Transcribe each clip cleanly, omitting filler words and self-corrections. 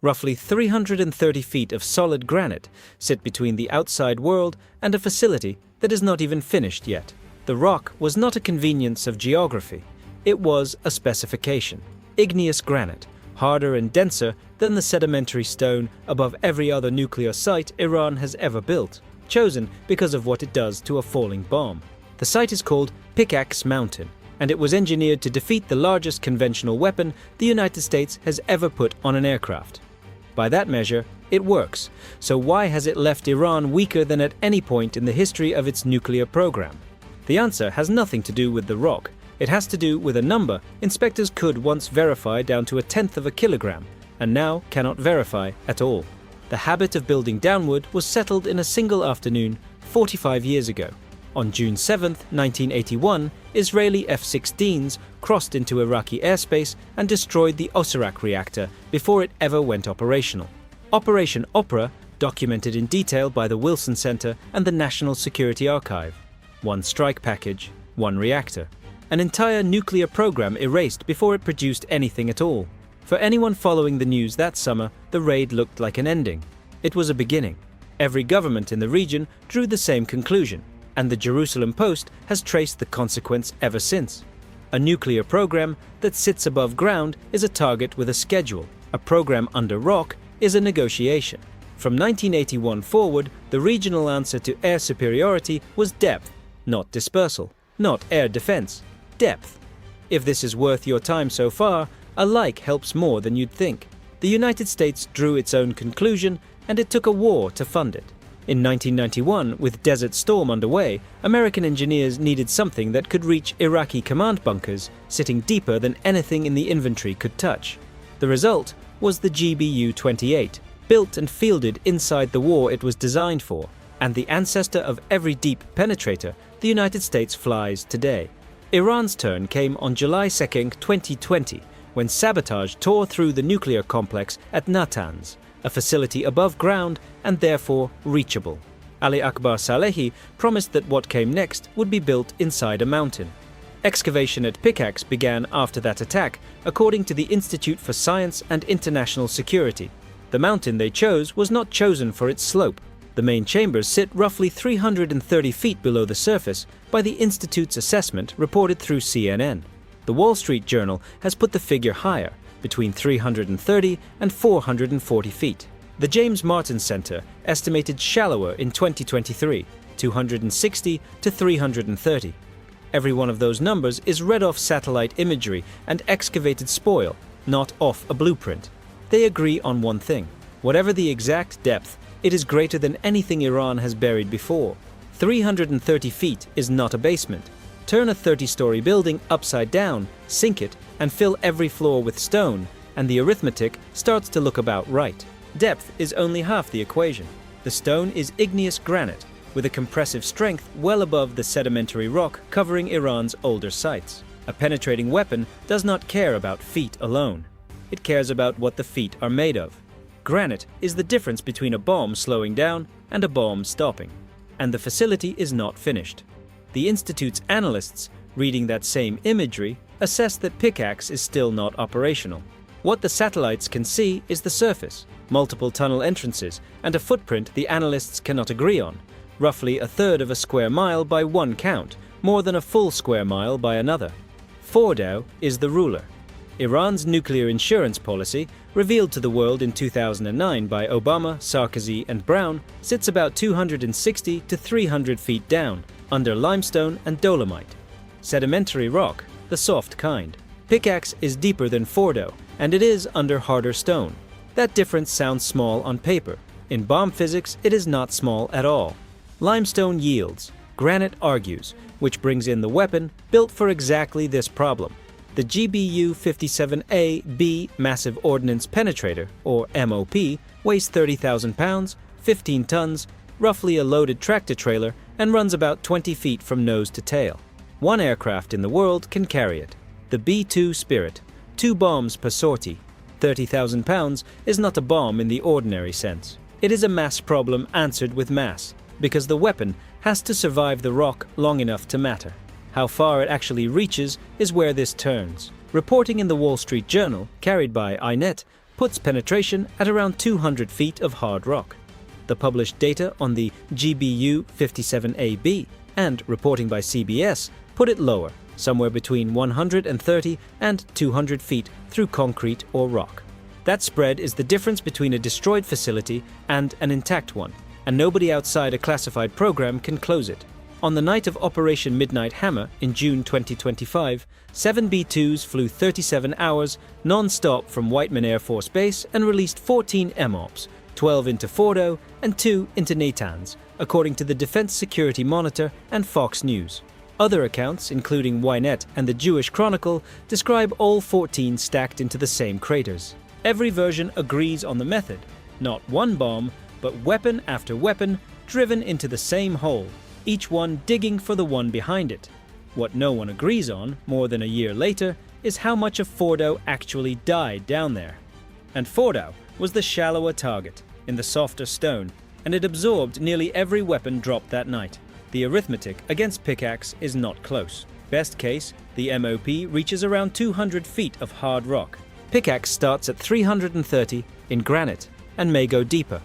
Roughly 330 feet of solid granite sit between the outside world and a facility that is not even finished yet. The rock was not a convenience of geography. It was a specification. Igneous granite, harder and denser than the sedimentary stone above every other nuclear site Iran has ever built, chosen because of what it does to a falling bomb. The site is called Pickaxe Mountain, and it was engineered to defeat the largest conventional weapon the United States has ever put on an aircraft. By that measure, it works. So why has it left Iran weaker than at any point in the history of its nuclear program? The answer has nothing to do with the rock. It has to do with a number inspectors could once verify down to 1/10 of a kilogram, and now cannot verify at all. The habit of building downward was settled in a single afternoon 45 years ago. On June 7, 1981, Israeli F-16s crossed into Iraqi airspace and destroyed the Osirak reactor before it ever went operational. Operation Opera, documented in detail by the Wilson Center and the National Security Archive. One strike package, one reactor. An entire nuclear program erased before it produced anything at all. For anyone following the news that summer, the raid looked like an ending. It was a beginning. Every government in the region drew the same conclusion, and the Jerusalem Post has traced the consequence ever since. A nuclear program that sits above ground is a target with a schedule. A program under rock is a negotiation. From 1981 forward, the regional answer to air superiority was depth, not dispersal, not air defense. Depth. If this is worth your time so far, a like helps more than you'd think. The United States drew its own conclusion, and it took a war to fund it. In 1991, with Desert Storm underway, American engineers needed something that could reach Iraqi command bunkers, sitting deeper than anything in the inventory could touch. The result was the GBU-58, built and fielded inside the war it was designed for, and the ancestor of every deep penetrator the United States flies today. Iran's turn came on July 2, 2020, when sabotage tore through the nuclear complex at Natanz, a facility above ground and therefore reachable. Ali Akbar Salehi promised that what came next would be built inside a mountain. Excavation at Pickaxe began after that attack, according to the Institute for Science and International Security. The mountain they chose was not chosen for its slope. The main chambers sit roughly 330 feet below the surface by the Institute's assessment reported through CNN. The Wall Street Journal has put the figure higher, between 330 and 440 feet. The James Martin Center estimated shallower in 2023, 260 to 330. Every one of those numbers is read off satellite imagery and excavated spoil, not off a blueprint. They agree on one thing. Whatever the exact depth, it is greater than anything Iran has buried before. 330 feet is not a basement. Turn a 30-story building upside down, sink it, and fill every floor with stone, and the arithmetic starts to look about right. Depth is only half the equation. The stone is igneous granite, with a compressive strength well above the sedimentary rock covering Iran's older sites. A penetrating weapon does not care about feet alone. It cares about what the feet are made of. Granite is the difference between a bomb slowing down and a bomb stopping. And the facility is not finished. The Institute's analysts, reading that same imagery, assess that Pickaxe is still not operational. What the satellites can see is the surface, multiple tunnel entrances, and a footprint the analysts cannot agree on, roughly a third of a square mile by one count, more than a full square mile by another. Fordow is the ruler. Iran's nuclear insurance policy, revealed to the world in 2009 by Obama, Sarkozy, and Brown, sits about 260 to 300 feet down, under limestone and dolomite. Sedimentary rock, the soft kind. Pickaxe is deeper than Fordow, and it is under harder stone. That difference sounds small on paper. In bomb physics, it is not small at all. Limestone yields, granite argues, which brings in the weapon built for exactly this problem. The GBU-57 Massive Ordnance Penetrator, or MOP, weighs 30,000 pounds, 15 tons, roughly a loaded tractor trailer, and runs about 20 feet from nose to tail. One aircraft in the world can carry it. The B-2 Spirit, 2 bombs per sortie. 30,000 pounds is not a bomb in the ordinary sense. It is a mass problem answered with mass, because the weapon has to survive the rock long enough to matter. How far it actually reaches is where this turns. Reporting in the Wall Street Journal, carried by INET, puts penetration at around 200 feet of hard rock. The published data on the GBU-57 and reporting by CBS put it lower, somewhere between 130 and 200 feet through concrete or rock. That spread is the difference between a destroyed facility and an intact one, and nobody outside a classified program can close it. On the night of Operation Midnight Hammer in June 2025, 7 B-2s flew 37 hours non-stop from Whiteman Air Force Base and released 14 MOPs, 12 into Fordow and 2 into Natanz, according to the Defense Security Monitor and Fox News. Other accounts, including Ynet and the Jewish Chronicle, describe all 14 stacked into the same craters. Every version agrees on the method. Not one bomb, but weapon after weapon driven into the same hole, each one digging for the one behind it. What no one agrees on, more than a year later, is how much of Fordow actually died down there. And Fordow was the shallower target, in the softer stone, and it absorbed nearly every weapon dropped that night. The arithmetic against Pickaxe is not close. Best case, the MOP reaches around 200 feet of hard rock. Pickaxe starts at 330 in granite and may go deeper.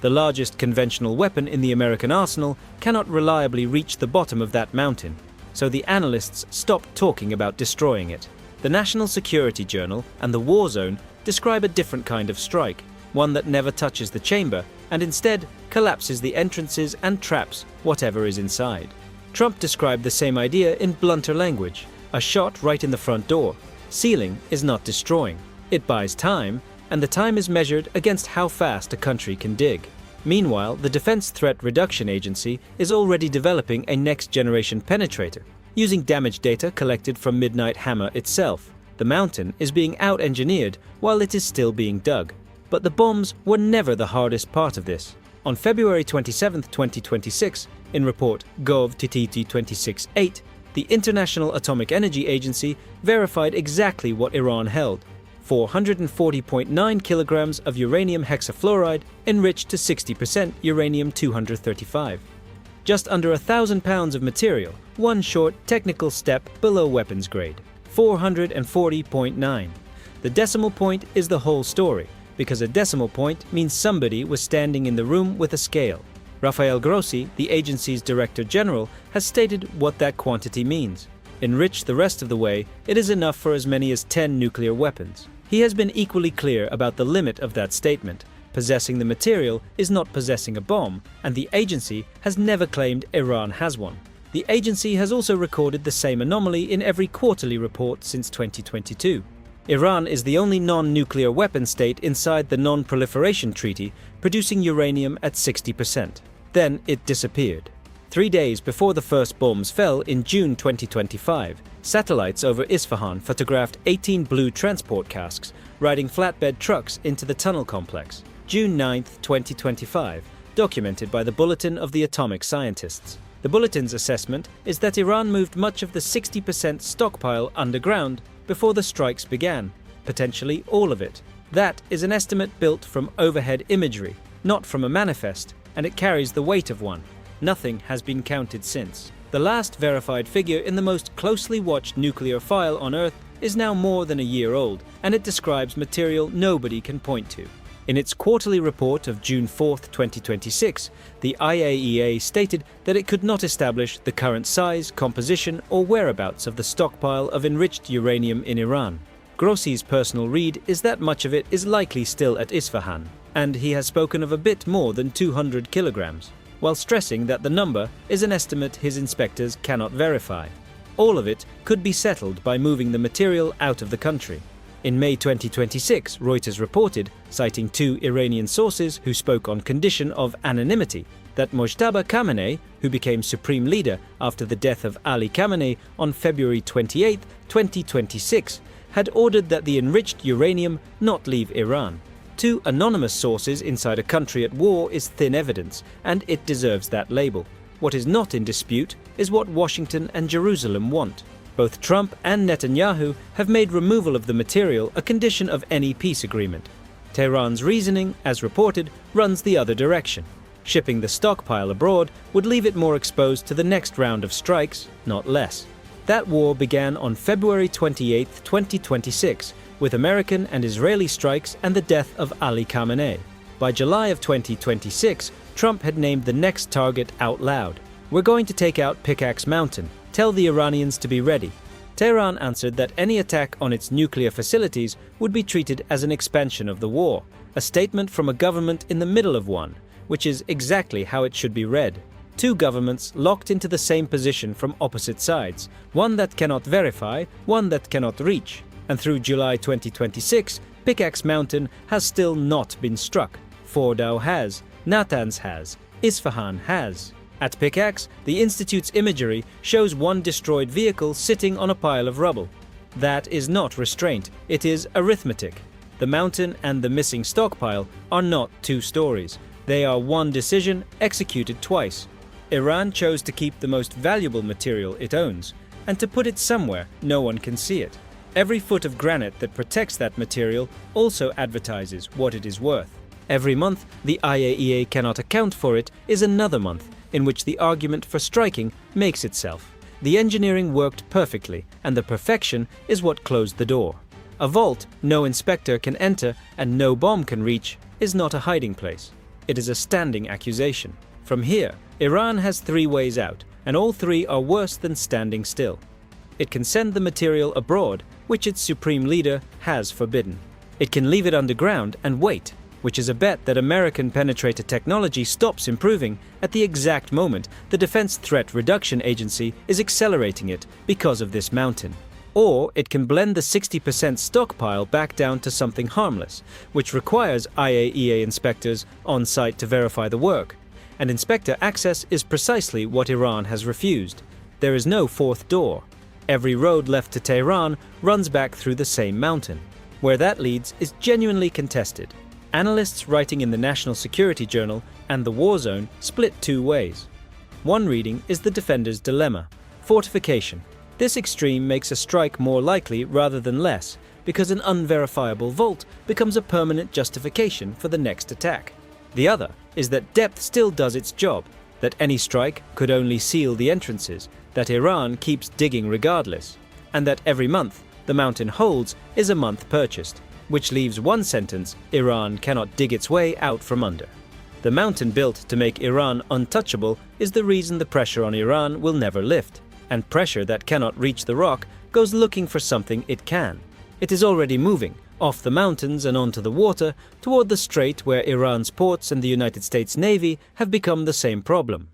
The largest conventional weapon in the American arsenal cannot reliably reach the bottom of that mountain, so the analysts stopped talking about destroying it. The National Security Journal and the War Zone describe a different kind of strike, one that never touches the chamber and instead collapses the entrances and traps whatever is inside. Trump described the same idea in blunter language: a shot right in the front door. Sealing is not destroying. It buys time, and the time is measured against how fast a country can dig. Meanwhile, the Defense Threat Reduction Agency is already developing a next-generation penetrator, using damage data collected from Midnight Hammer itself. The mountain is being out-engineered while it is still being dug. But the bombs were never the hardest part of this. On February 27, 2026, in report Gov-TTT-26-8, the International Atomic Energy Agency verified exactly what Iran held: 440.9 kilograms of uranium hexafluoride enriched to 60% uranium-235. Just under 1,000 pounds of material, one short technical step below weapons grade. 440.9. The decimal point is the whole story, because a decimal point means somebody was standing in the room with a scale. Rafael Grossi, the agency's Director General, has stated what that quantity means. Enriched the rest of the way, it is enough for as many as 10 nuclear weapons. He has been equally clear about the limit of that statement. Possessing the material is not possessing a bomb, and the agency has never claimed Iran has one. The agency has also recorded the same anomaly in every quarterly report since 2022. Iran is the only non-nuclear weapon state inside the Non-Proliferation Treaty, producing uranium at 60%. Then it disappeared. 3 days before the first bombs fell in June 2025, satellites over Isfahan photographed 18 blue transport casks riding flatbed trucks into the tunnel complex. June 9, 2025, documented by the Bulletin of the Atomic Scientists. The bulletin's assessment is that Iran moved much of the 60% stockpile underground before the strikes began, potentially all of it. That is an estimate built from overhead imagery, not from a manifest, and it carries the weight of one. Nothing has been counted since. The last verified figure in the most closely watched nuclear file on Earth is now more than a year old, and it describes material nobody can point to. In its quarterly report of June 4, 2026, the IAEA stated that it could not establish the current size, composition, or whereabouts of the stockpile of enriched uranium in Iran. Grossi's personal read is that much of it is likely still at Isfahan, and he has spoken of a bit more than 200 kilograms, while stressing that the number is an estimate his inspectors cannot verify. All of it could be settled by moving the material out of the country. In May 2026, Reuters reported, citing 2 Iranian sources who spoke on condition of anonymity, that Mojtaba Khamenei, who became supreme leader after the death of Ali Khamenei on February 28, 2026, had ordered that the enriched uranium not leave Iran. 2 anonymous sources inside a country at war is thin evidence, and it deserves that label. What is not in dispute is what Washington and Jerusalem want. Both Trump and Netanyahu have made removal of the material a condition of any peace agreement. Tehran's reasoning, as reported, runs the other direction. Shipping the stockpile abroad would leave it more exposed to the next round of strikes, not less. That war began on February 28, 2026, with American and Israeli strikes and the death of Ali Khamenei. By July of 2026, Trump had named the next target out loud. "We're going to take out Pickaxe Mountain. Tell the Iranians to be ready." Tehran answered that any attack on its nuclear facilities would be treated as an expansion of the war, a statement from a government in the middle of one, which is exactly how it should be read. Two governments locked into the same position from opposite sides, one that cannot verify, one that cannot reach. And through July 2026, Pickaxe Mountain has still not been struck. Fordow has, Natanz has, Isfahan has. At Pickaxe, the Institute's imagery shows one destroyed vehicle sitting on a pile of rubble. That is not restraint, it is arithmetic. The mountain and the missing stockpile are not two stories. They are one decision executed twice. Iran chose to keep the most valuable material it owns, and to put it somewhere no one can see it. Every foot of granite that protects that material also advertises what it is worth. Every month the IAEA cannot account for it is another month in which the argument for striking makes itself. The engineering worked perfectly, and the perfection is what closed the door. A vault no inspector can enter and no bomb can reach is not a hiding place. It is a standing accusation. From here, Iran has three ways out, and all three are worse than standing still. It can send the material abroad, which its supreme leader has forbidden. It can leave it underground and wait, which is a bet that American penetrator technology stops improving at the exact moment the Defense Threat Reduction Agency is accelerating it because of this mountain. Or it can blend the 60% stockpile back down to something harmless, which requires IAEA inspectors on site to verify the work. And inspector access is precisely what Iran has refused. There is no fourth door. Every road left to Tehran runs back through the same mountain. Where that leads is genuinely contested. Analysts writing in the National Security Journal and the War Zone split two ways. One reading is the defender's dilemma: fortification. This extreme makes a strike more likely rather than less, because an unverifiable vault becomes a permanent justification for the next attack. The other is that depth still does its job, that any strike could only seal the entrances, that Iran keeps digging regardless, and that every month the mountain holds is a month purchased, which leaves one sentence: Iran cannot dig its way out from under. The mountain built to make Iran untouchable is the reason the pressure on Iran will never lift, and pressure that cannot reach the rock goes looking for something it can. It is already moving, off the mountains and onto the water, toward the strait where Iran's ports and the United States Navy have become the same problem.